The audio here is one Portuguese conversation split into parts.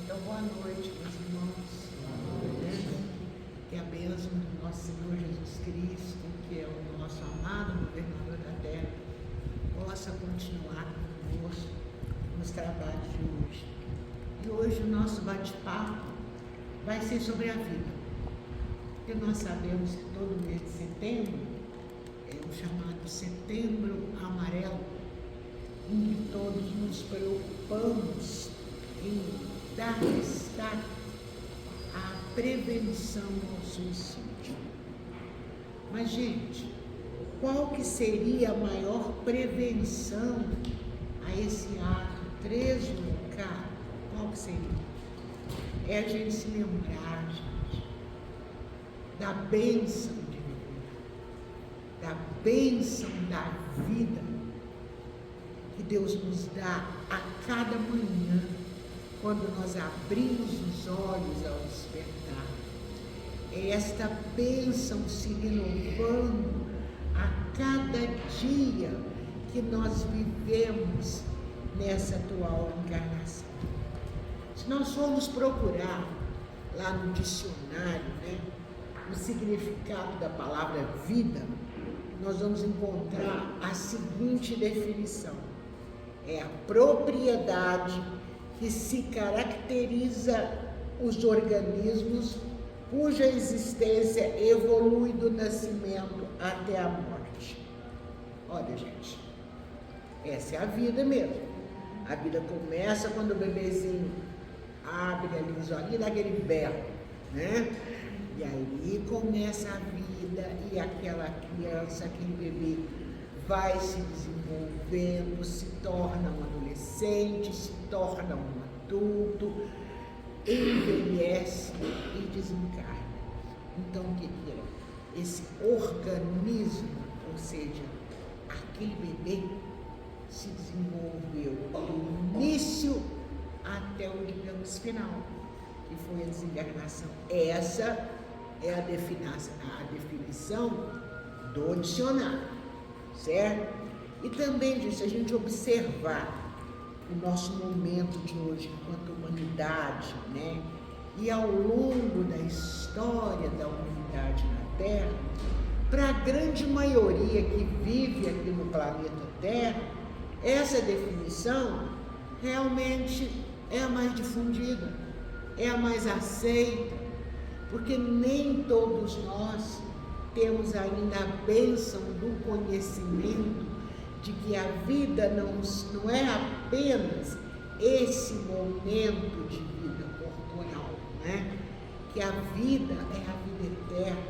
Então, boa noite, meus irmãos. Que a bênção do nosso Senhor Jesus Cristo, que é o nosso amado governador da terra, possa continuar conosco nos trabalhos de hoje. E hoje o nosso bate-papo vai ser sobre a vida. Porque nós sabemos que todo mês de setembro é o chamado Setembro Amarelo, em que todos nos preocupamos em dar destaque à prevenção ao suicídio. Mas, gente, qual que seria a maior prevenção a esse ato tresloucado? Qual que seria? É a gente se lembrar, gente, da bênção de viver, da bênção da vida que Deus nos dá a cada manhã, quando nós abrimos os olhos ao despertar. É esta bênção se renovando a cada dia que nós vivemos nessa atual encarnação. Se nós formos procurar lá no dicionário, o significado da palavra vida, nós vamos encontrar a seguinte definição: é a propriedade que se caracteriza os organismos cuja existência evolui do nascimento até a morte. Olha, gente, essa é a vida mesmo. A vida começa quando o bebezinho abre ali os olhos e dá aquele berro, né? E aí começa a vida e aquela criança, aquele bebê vai se desenvolvendo, se torna um adolescente, se torna um adulto, envelhece e desencarna. Então, o que é? Esse organismo, ou seja, aquele bebê se desenvolveu do início até o, digamos, final, que foi a desencarnação. Essa é a definição do dicionário. Certo? E também, gente, se a gente observar o nosso momento de hoje enquanto humanidade, e ao longo da história da humanidade na Terra, para a grande maioria que vive aqui no planeta Terra, essa definição realmente é a mais difundida, é a mais aceita, porque nem todos nós temos ainda a bênção do conhecimento de que a vida não é apenas esse momento de vida corporal, que a vida é a vida eterna,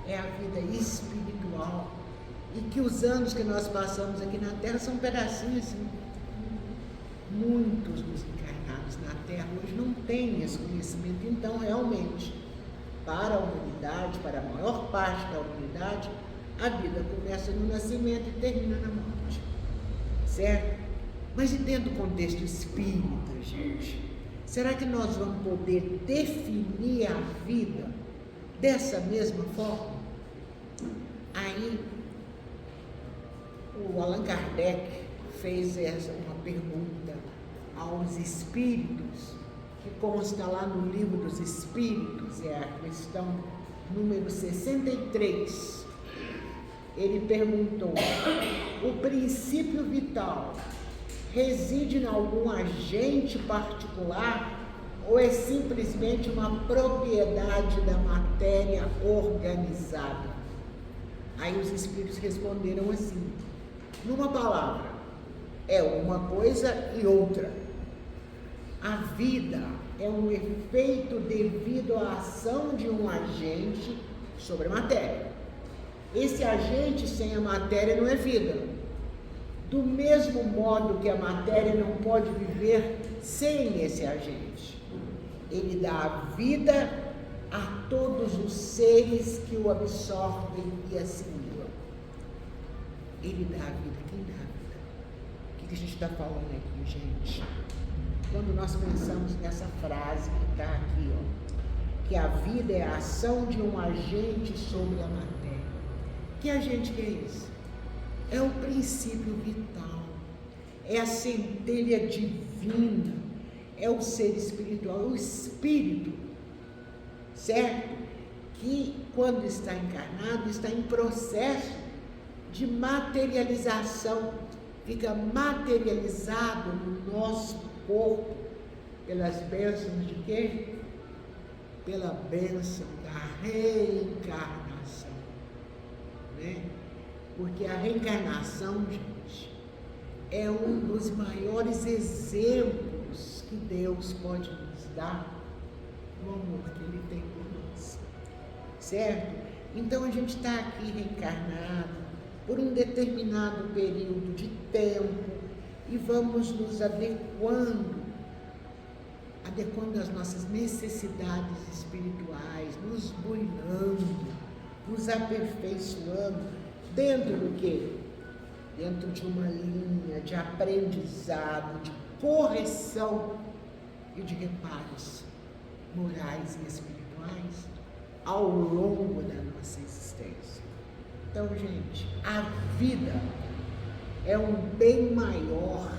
é a vida espiritual, e que os anos que nós passamos aqui na Terra são pedacinhos assim. Muitos dos encarnados na Terra hoje não têm esse conhecimento, então realmente, para a humanidade, para a maior parte da humanidade, a vida começa no nascimento e termina na morte, certo? Mas e dentro do contexto espírita, gente, será que nós vamos poder definir a vida dessa mesma forma? Aí, o Allan Kardec fez uma pergunta aos espíritos, que consta lá no Livro dos Espíritos, é a questão número 63. Ele perguntou: o princípio vital reside em algum agente particular ou é simplesmente uma propriedade da matéria organizada? Aí os espíritos responderam assim: numa palavra, é uma coisa e outra. A vida é um efeito devido à ação de um agente sobre a matéria. Esse agente sem a matéria não é vida. Do mesmo modo que a matéria não pode viver sem esse agente. Ele dá a vida a todos os seres que o absorvem e assimilam. Ele dá a vida. Quem dá a vida? O que a gente está falando aqui, gente? Quando nós pensamos nessa frase que está aqui, que a vida é a ação de um agente sobre a matéria. Que agente que é esse? É o princípio vital, é a centelha divina, é o ser espiritual, o espírito, certo? Que quando está encarnado, está em processo de materialização, fica materializado no nosso corpo, pelas bênçãos de quê? Pela bênção da reencarnação, né? Porque a reencarnação, gente, é um dos maiores exemplos que Deus pode nos dar no amor que Ele tem por nós, certo? Então a gente está aqui reencarnado por um determinado período de tempo e vamos nos adequando às nossas necessidades espirituais, nos burilando, nos aperfeiçoando dentro do quê? Dentro de uma linha de aprendizado, de correção e de reparos morais e espirituais ao longo da nossa existência. Então, gente, a vida é um bem maior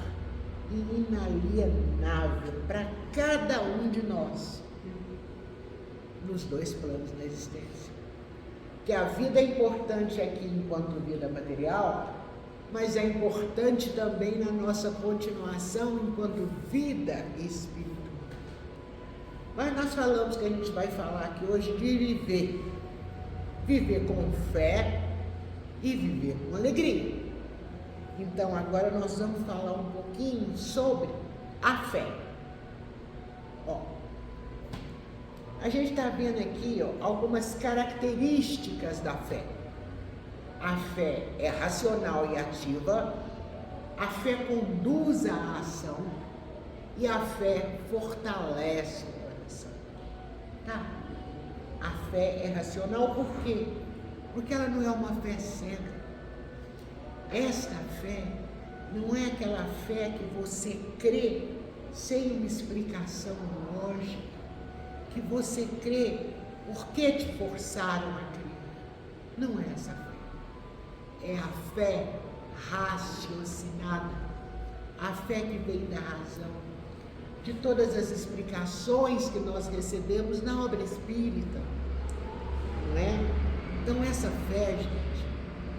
e inalienável para cada um de nós, nos dois planos da existência. Que a vida é importante aqui enquanto vida material, mas é importante também na nossa continuação enquanto vida espiritual. Mas nós falamos que a gente vai falar aqui hoje de viver. Viver com fé e viver com alegria. Então agora nós vamos falar um pouquinho sobre a fé. Ó, a gente está vendo aqui, ó, algumas características da fé. A fé é racional e ativa, a fé conduz à ação e a fé fortalece o coração. Tá? A fé é racional por quê? Porque ela não é uma fé cega. Esta fé não é aquela fé que você crê sem uma explicação lógica, que você crê porque te forçaram a crer. Não é essa fé. É a fé raciocinada, a fé que vem da razão, de todas as explicações que nós recebemos na obra espírita, não é? Então essa fé, gente,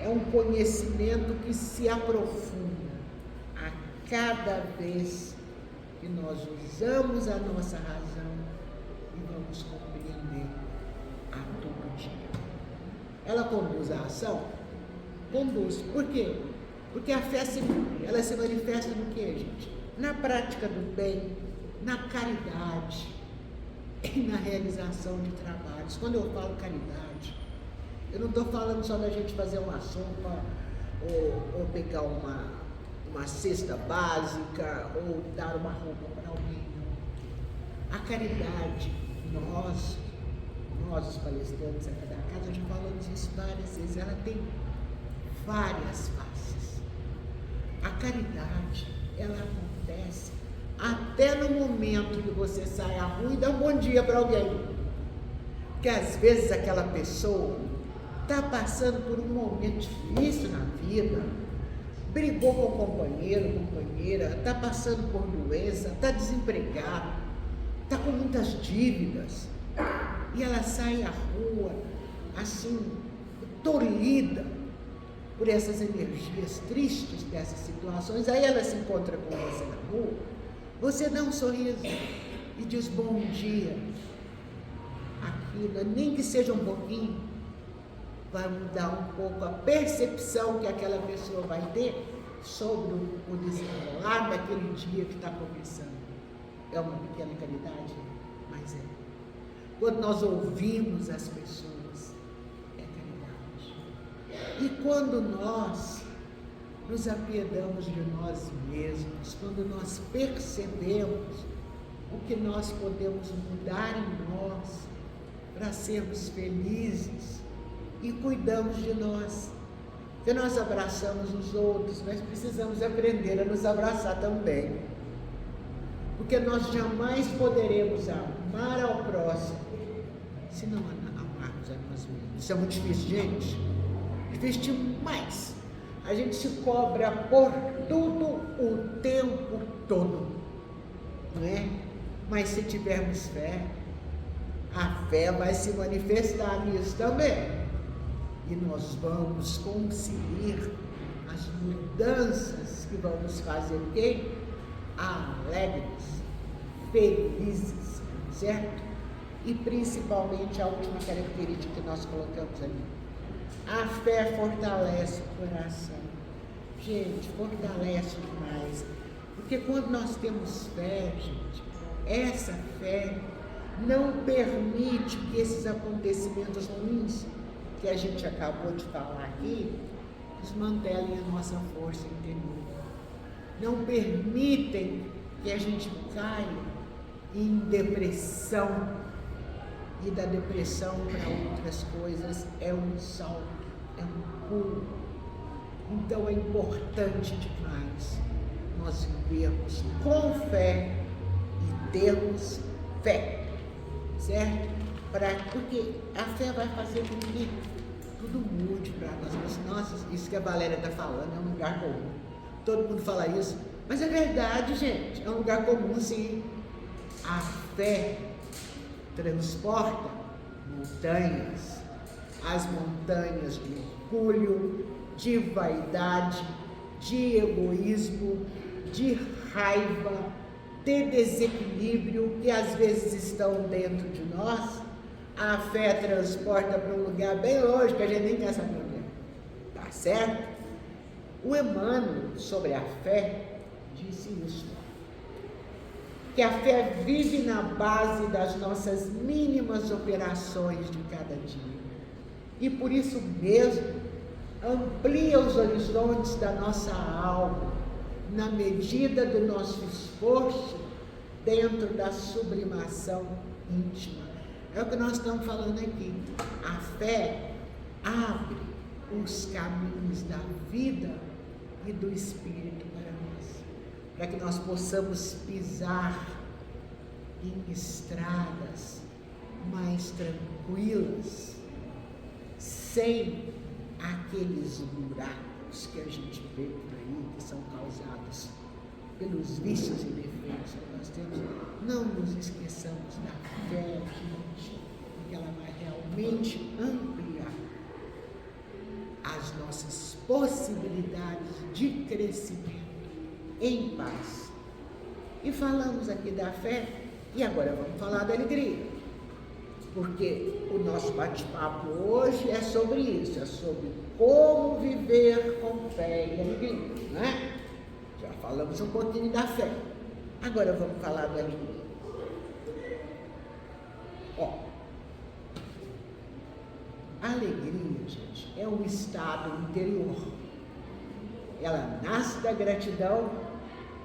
é um conhecimento que se aprofunda a cada vez que nós usamos a nossa razão e vamos compreender a todo dia. Ela conduz à ação? Conduz. Por quê? Porque a fé ela se manifesta no quê, gente? Na prática do bem, na caridade e na realização de trabalhos. Quando eu falo caridade, eu não estou falando só da gente fazer uma sopa ou pegar uma cesta básica ou dar uma roupa para alguém. Não. A caridade, nós os palestrantes aqui da casa, já falamos isso várias vezes, ela tem várias faces. A caridade, ela acontece até no momento que você sai à rua e dá um bom dia para alguém. Porque às vezes aquela pessoa está passando por um momento difícil na vida, brigou com o companheiro, companheira, está passando por doença, está desempregado, está com muitas dívidas, e ela sai à rua, assim, tolhida por essas energias tristes dessas situações. Aí ela se encontra com você na rua, você dá um sorriso e diz bom dia. Aquilo, nem que seja um pouquinho, vai mudar um pouco a percepção que aquela pessoa vai ter sobre o desenrolar daquele dia que está começando. É uma pequena caridade, mas é. Quando nós ouvimos as pessoas, é caridade. E quando nós nos apiedamos de nós mesmos, quando nós percebemos o que nós podemos mudar em nós para sermos felizes e cuidamos de nós, porque nós abraçamos os outros, mas precisamos aprender a nos abraçar também, porque nós jamais poderemos amar ao próximo se não amarmos a nós mesmos. Isso é muito difícil, gente, difícil demais. A gente se cobra por tudo o tempo todo, não é? Mas se tivermos fé, a fé vai se manifestar nisso também. E nós vamos conseguir as mudanças que vamos fazer o quê? Alegres, felizes, certo? E principalmente a última característica que nós colocamos ali. A fé fortalece o coração. Gente, fortalece demais. Porque quando nós temos fé, gente, essa fé não permite que esses acontecimentos ruins que a gente acabou de falar aqui desmantelem a nossa força interior. Não permitem que a gente caia em depressão. E da depressão para outras coisas é um salto, é um pulo. Então é importante demais nós vivermos com fé e termos fé, certo? Porque a fé vai fazer com que tudo mude para nós. Mas, nossa, isso que a Valéria está falando é um lugar comum. Todo mundo fala isso, mas é verdade, gente. É um lugar comum, sim. A fé transporta montanhas, as montanhas de orgulho, de vaidade, de egoísmo, de raiva, de desequilíbrio que às vezes estão dentro de nós. A fé transporta para um lugar bem longe que a gente nem quer saber onde é. Tá certo? O Emmanuel, sobre a fé, disse isso, que a fé vive na base das nossas mínimas operações de cada dia. E por isso mesmo, amplia os horizontes da nossa alma, na medida do nosso esforço, dentro da sublimação íntima. É o que nós estamos falando aqui. A fé abre os caminhos da vida e do Espírito para nós, para que nós possamos pisar em estradas mais tranquilas, sem aqueles buracos que a gente vê por aí, que são causados pelos vícios e defeitos que nós temos. Não nos esqueçamos da fé, gente, porque ela vai realmente ampliar as nossas possibilidades de crescimento em paz. E falamos aqui da fé, e agora vamos falar da alegria, porque o nosso bate-papo hoje é sobre isso, é sobre como viver com fé e alegria, né? Já falamos um pouquinho da fé, agora vamos falar da alegria. A alegria, gente, é um estado interior. Ela nasce da gratidão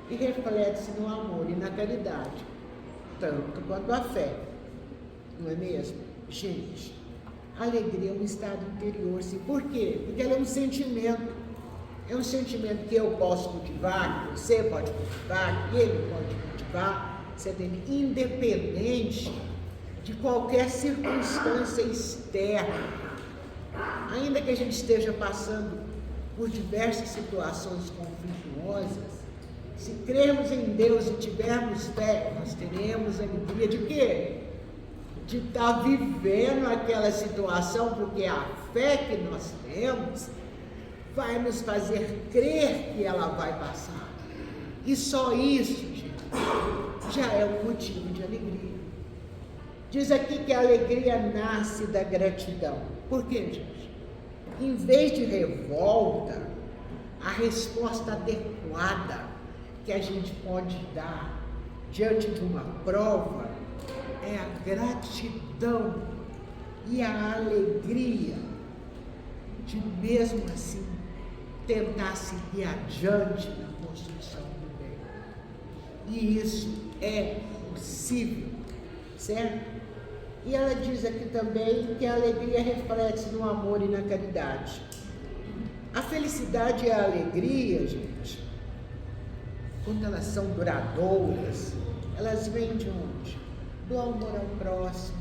e reflete-se no amor e na caridade, tanto quanto a fé, não é mesmo? Gente, a alegria é um estado interior, sim. Por quê? Porque ela é um sentimento. É um sentimento que eu posso cultivar, que você pode cultivar, que ele pode cultivar, independente de qualquer circunstância externa. Ainda que a gente esteja passando por diversas situações conflituosas, se crermos em Deus e tivermos fé, nós teremos alegria de quê? De estar vivendo aquela situação, porque a fé que nós temos vai nos fazer crer que ela vai passar. E só isso, gente, já é um motivo de alegria. Diz aqui que a alegria nasce da gratidão. Por quê, gente? Em vez de revolta, a resposta adequada que a gente pode dar diante de uma prova é a gratidão e a alegria de, mesmo assim, tentar seguir adiante na construção do bem. E isso é possível, certo? E ela diz aqui também que a alegria reflete-se no amor e na caridade. A felicidade e a alegria, gente, quando elas são duradouras, elas vêm de onde? Do amor ao próximo,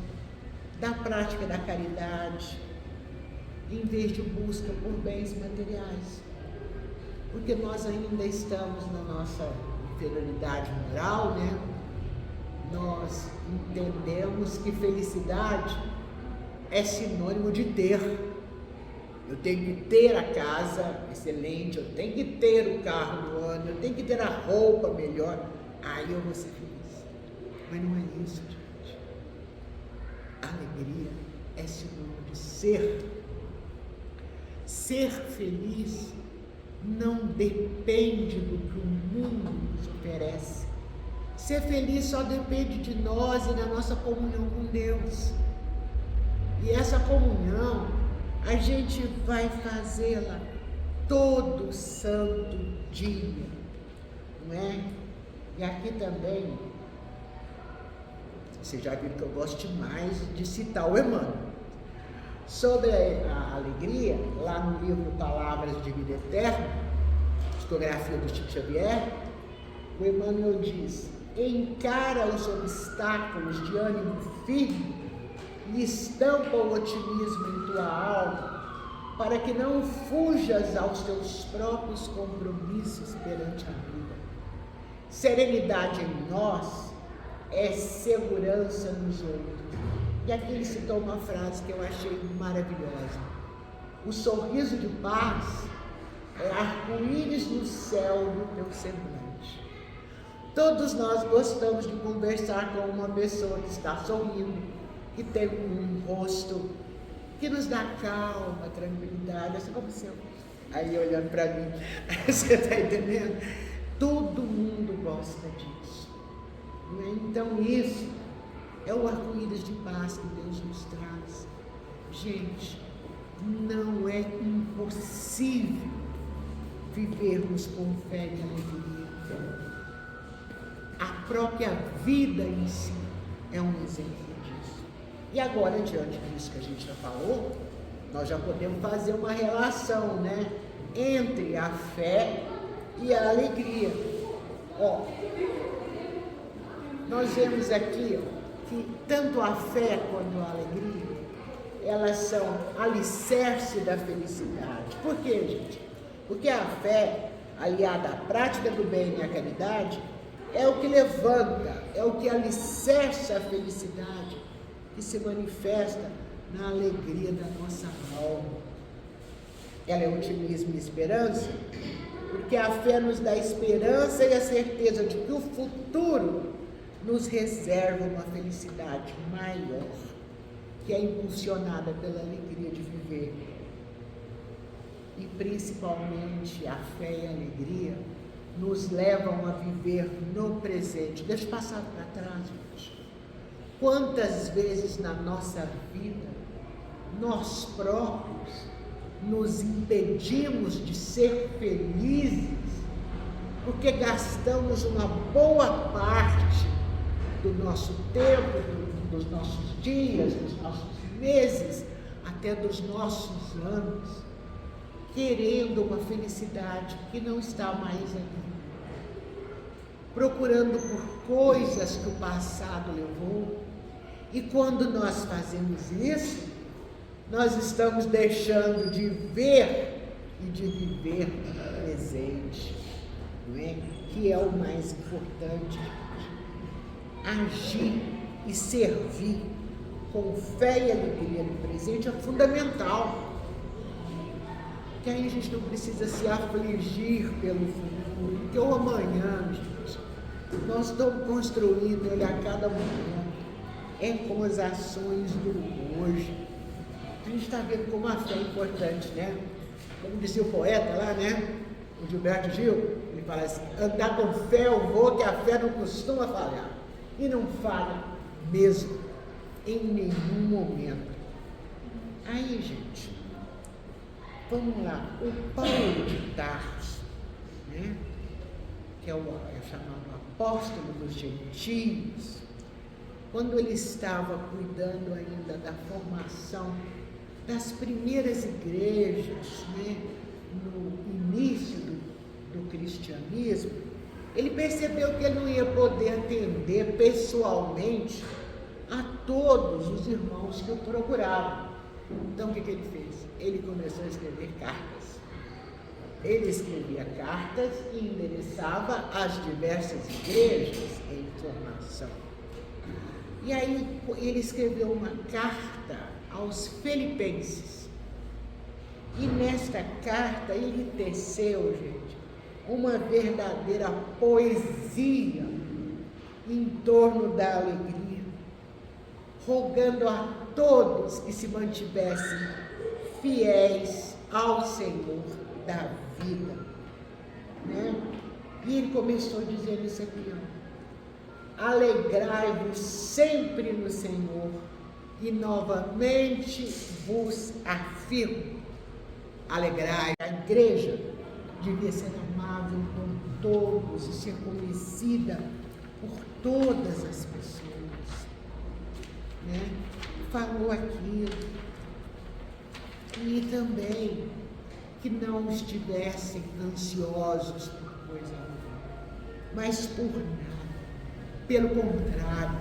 da prática da caridade, em vez de busca por bens materiais. Porque nós ainda estamos na nossa inferioridade moral, né? nós entendemos que felicidade é sinônimo de ter. Eu tenho que ter a casa excelente, eu tenho que ter o carro do ano, eu tenho que ter a roupa melhor, aí eu vou ser feliz. Mas não é isso, gente. Alegria é sinônimo de ser. Ser feliz não depende do que o mundo nos oferece. Ser feliz só depende de nós e da nossa comunhão com Deus. E essa comunhão, a gente vai fazê-la todo santo dia, não é? E aqui também, vocês já viram que eu gosto demais de citar o Emmanuel. Sobre a alegria, lá no livro Palavras de Vida Eterna, psicografia do Chico Xavier, o Emmanuel diz: encara os obstáculos de ânimo firme e estampa o otimismo em tua alma, para que não fujas aos teus próprios compromissos perante a vida. Serenidade em nós é segurança nos outros. E aqui ele citou uma frase que eu achei maravilhosa: o sorriso de paz é arco-íris no céu do teu semblante. Todos nós gostamos de conversar com uma pessoa que está sorrindo, que tem um rosto que nos dá calma, tranquilidade, assim como o seu. Aí olhando para mim, você está entendendo? Todo mundo gosta disso. Então isso é o arco-íris de paz que Deus nos traz. Gente, não é impossível vivermos com fé e alegria. A própria vida em si é um exemplo disso. E agora, diante disso que a gente já falou, nós já podemos fazer uma relação, né, entre a fé e a alegria. Ó, nós vemos aqui, ó, que tanto a fé quanto a alegria, elas são alicerce da felicidade. Por quê, gente? Porque a fé, aliada à prática do bem e à caridade, é o que levanta, é o que alicerça a felicidade, que se manifesta na alegria da nossa alma. Ela é otimismo e esperança, porque a fé nos dá esperança e a certeza de que o futuro nos reserva uma felicidade maior, que é impulsionada pela alegria de viver. E principalmente a fé e a alegria nos levam a viver no presente. Deixa eu passar para trás, gente. Quantas vezes na nossa vida nós próprios nos impedimos de ser felizes porque gastamos uma boa parte do nosso tempo, dos nossos dias, dos nossos meses, até dos nossos anos, querendo uma felicidade que não está mais aqui, procurando por coisas que o passado levou. E quando nós fazemos isso, nós estamos deixando de ver e de viver o presente, não é? Que é o mais importante. Agir e servir com fé e alegria no presente é fundamental. Que aí a gente não precisa se afligir pelo futuro, porque o amanhã, gente, nós estamos construindo ele a cada momento, é com as ações do hoje. A gente está vendo como a fé é importante, né? Como dizia o poeta lá, né? O Gilberto Gil, ele fala assim: andar com fé eu vou, que a fé não costuma falhar. E não falha mesmo, em nenhum momento. Aí, gente, vamos lá, o Paulo de Tarso, né, que é chamado apóstolo dos gentios, quando ele estava cuidando ainda da formação das primeiras igrejas, né, no início do cristianismo, ele percebeu que ele não ia poder atender pessoalmente a todos os irmãos que o procuravam. Então, o que ele fez? Ele começou a escrever cartas. Ele escrevia cartas e endereçava às diversas igrejas em formação. E aí ele escreveu uma carta aos Filipenses. E nesta carta ele teceu, gente, uma verdadeira poesia em torno da alegria, rogando a todos que se mantivessem fiéis ao Senhor da vida, né? E ele começou dizendo isso aqui, ó: alegrai-vos sempre no Senhor, e novamente vos afirmo, alegrai. A igreja devia ser amável com todos e ser conhecida por todas as pessoas, né? Falou aquilo. E também que não estivessem ansiosos por coisa alguma, mas por nada. Pelo contrário,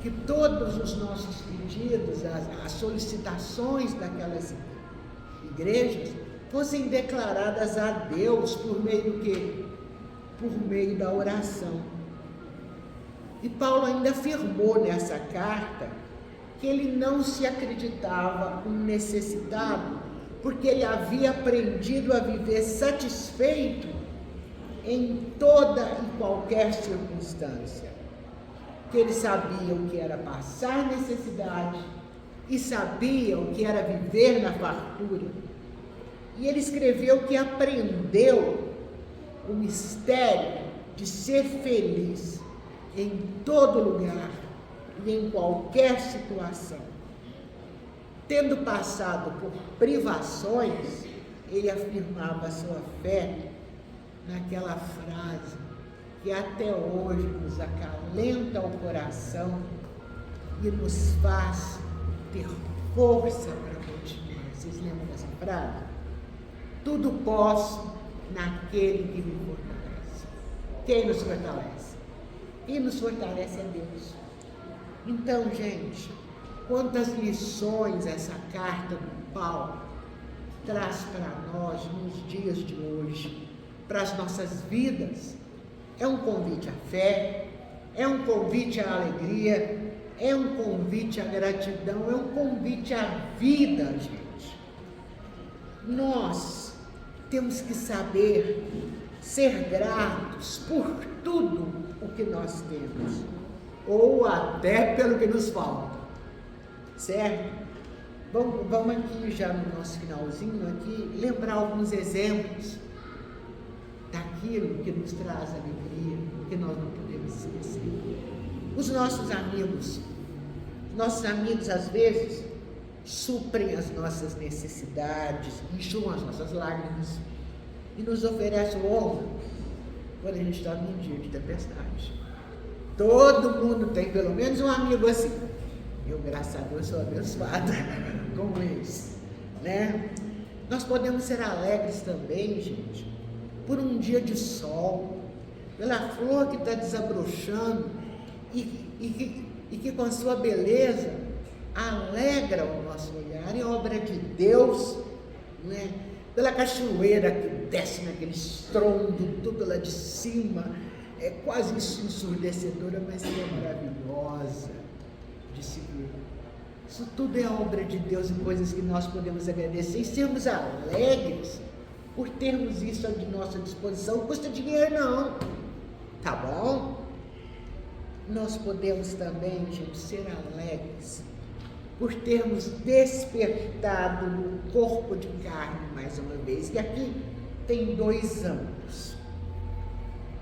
que todos os nossos pedidos, as solicitações daquelas igrejas fossem declaradas a Deus por meio do quê? Por meio da oração. E Paulo ainda afirmou nessa carta que ele não se acreditava um necessitado, porque ele havia aprendido a viver satisfeito em toda e qualquer circunstância. Que ele sabia o que era passar necessidade e sabia o que era viver na fartura. E ele escreveu que aprendeu o mistério de ser feliz em todo lugar e em qualquer situação. Tendo passado por privações, ele afirmava a sua fé naquela frase que até hoje nos acalenta o coração e nos faz ter força para continuar. Vocês lembram dessa frase? Tudo posso naquele que me fortalece. Quem nos fortalece? Quem nos fortalece é Deus. Então, gente, quantas lições essa carta do Paulo traz para nós nos dias de hoje, para as nossas vidas. É um convite à fé, é um convite à alegria, é um convite à gratidão, é um convite à vida, gente. Nós temos que saber ser gratos por tudo o que nós temos, ou até pelo que nos falta, certo? Vamos aqui já no nosso finalzinho aqui, lembrar alguns exemplos daquilo que nos traz alegria, que nós não podemos esquecer. Os nossos amigos às vezes suprem as nossas necessidades, enxugam as nossas lágrimas e nos oferecem o ombro quando a gente está num dia de tempestade. Todo mundo tem pelo menos um amigo assim. Eu, graças a Deus, sou abençoada com eles, né? Nós podemos ser alegres também, gente, por um dia de sol, pela flor que está desabrochando e que com a sua beleza alegra o nosso olhar, é obra de Deus, né? Pela cachoeira que desce naquele estrondo, tudo lá de cima, é quase ensurdecedora, mas é maravilhosa de se ver. Isso tudo é obra de Deus e coisas que nós podemos agradecer e sermos alegres por termos isso à nossa disposição. Não custa dinheiro não, tá bom? Nós podemos também, gente, ser alegres por termos despertado no corpo de carne mais uma vez. E aqui tem dois âmbitos.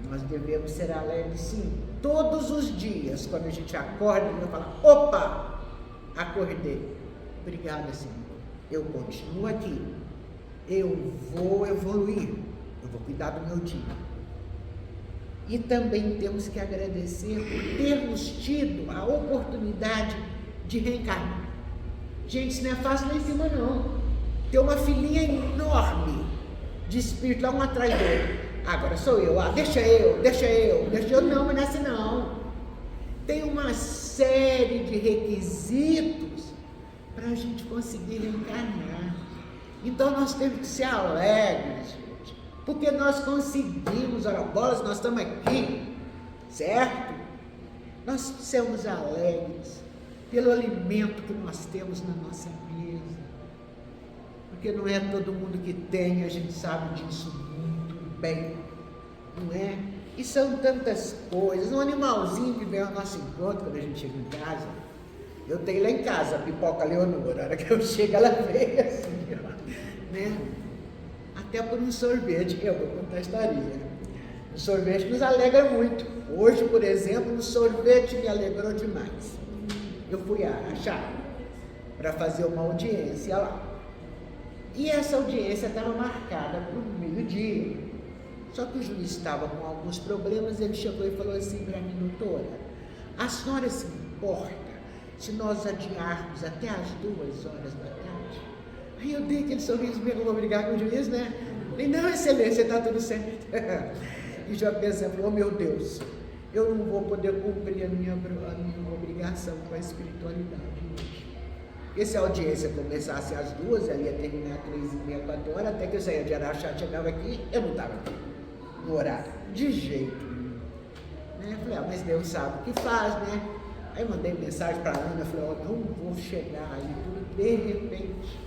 Nós devemos ser alegres, sim, todos os dias, quando a gente acorda, e fala: opa, acordei, obrigada, Senhor, eu continuo aqui, eu vou evoluir, eu vou cuidar do meu dia. E também temos que agradecer por termos tido a oportunidade de reencarnar. Gente, isso não é fácil lá em cima não. Tem uma filinha enorme de espírito lá um atrás do outro. Agora sou eu, deixa eu, não, mas não é assim não. Tem uma série de requisitos para a gente conseguir reencarnar. Então nós temos que ser alegres, gente, porque nós conseguimos, ora bolas, nós estamos aqui, certo? nós sermos alegres pelo alimento que nós temos na nossa mesa, porque não é todo mundo que tem, a gente sabe disso muito bem, não é? E são tantas coisas, um animalzinho que vem ao nosso encontro quando a gente chega em casa. Eu tenho lá em casa a pipoca Leonora, a hora que eu chego ela vem assim, ó, né? Até por um sorvete, eu vou contar a historinha. O sorvete nos alegra muito. Hoje, por exemplo, o sorvete me alegrou demais. Eu fui a Araxá para fazer uma audiência lá. E essa audiência estava marcada para o meio-dia. Só que o juiz estava com alguns problemas, ele chegou e falou assim para mim: doutora, a senhora se importa se nós adiarmos até as 2 horas da tarde? Aí eu dei aquele sorriso, mesmo, vou brigar com o juiz, né? Falei: não, excelência, está tudo certo. E já pensei, oh meu Deus, eu não vou poder cumprir a minha obrigação com a espiritualidade hoje. Porque se a audiência começasse às 2, ela ia terminar às 3h30, 4 horas, até que eu saía de Araxá, chegava aqui, eu não estava no horário, de jeito nenhum. Né? Falei: mas Deus sabe o que faz, né? Aí mandei mensagem para a Ana, falei: não vou chegar aí, tudo. De repente,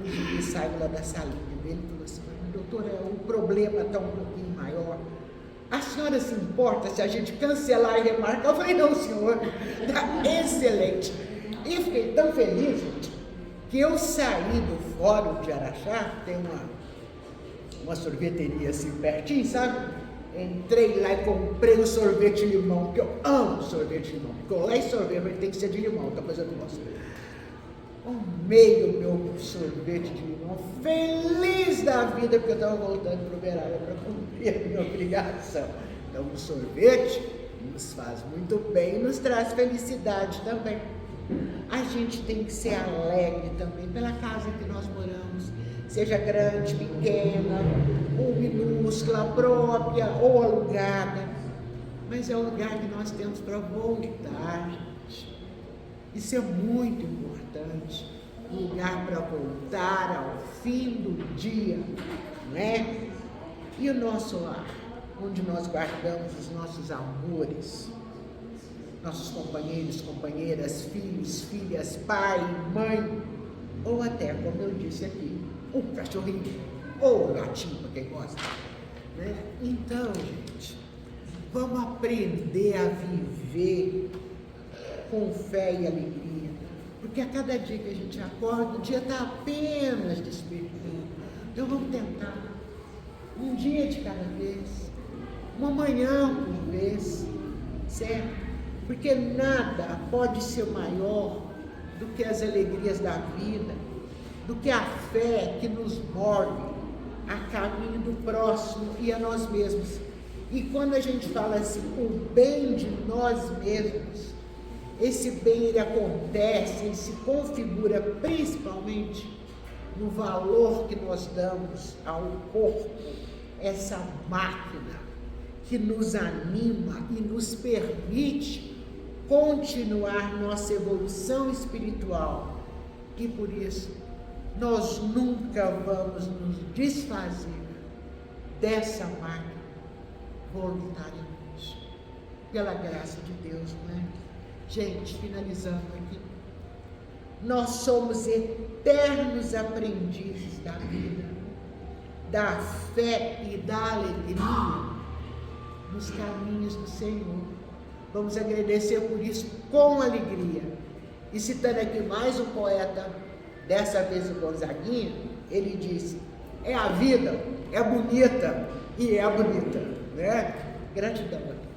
o juiz saiu lá da salinha dele e falou assim: doutora, o problema está um pouquinho maior. A senhora se importa se a gente cancelar e remarcar? Eu falei: não, senhor, está excelente. E eu fiquei tão feliz, gente, que eu saí do fórum de Araxá, tem uma sorveteria assim pertinho, sabe? Entrei lá e comprei um sorvete de limão, porque eu amo sorvete de limão. Colar e sorvete, mas tem que ser de limão, outra coisa eu não gosto. Amei o meu sorvete de limão, feliz da vida, porque eu estava voltando para o Uberaba para cumprir a minha obrigação. Então, o sorvete nos faz muito bem e nos traz felicidade também. A gente tem que ser alegre também pela casa que nós moramos, seja grande, pequena, ou minúscula, própria ou alugada, mas é o lugar que nós temos para voltar, gente. Isso é muito importante, um lugar para voltar ao fim do dia, né? E o nosso lar, onde nós guardamos os nossos amores, nossos companheiros, companheiras, filhos, filhas, pai, mãe, ou até, como eu disse aqui, um cachorrinho, ou um gatinho, para quem gosta, né? Então, gente, vamos aprender a viver com fé e alegria, porque a cada dia que a gente acorda, o dia está apenas despertando. Então vamos tentar, um dia de cada vez, uma manhã por vez, certo? Porque nada pode ser maior do que as alegrias da vida, do que a fé que nos move a caminho do próximo e a nós mesmos. E quando a gente fala assim, o bem de nós mesmos, esse bem ele acontece, ele se configura principalmente no valor que nós damos ao corpo, essa máquina que nos anima e nos permite continuar nossa evolução espiritual. E por isso, nós nunca vamos nos desfazer dessa máquina voluntariamente, pela graça de Deus, né? Gente, finalizando aqui, nós somos eternos aprendizes da vida, da fé e da alegria nos caminhos do Senhor. Vamos agradecer por isso com alegria. E citando aqui mais um poeta, dessa vez o Gonzaguinha, ele disse: é a vida, é bonita e é bonita, né? Gratidão.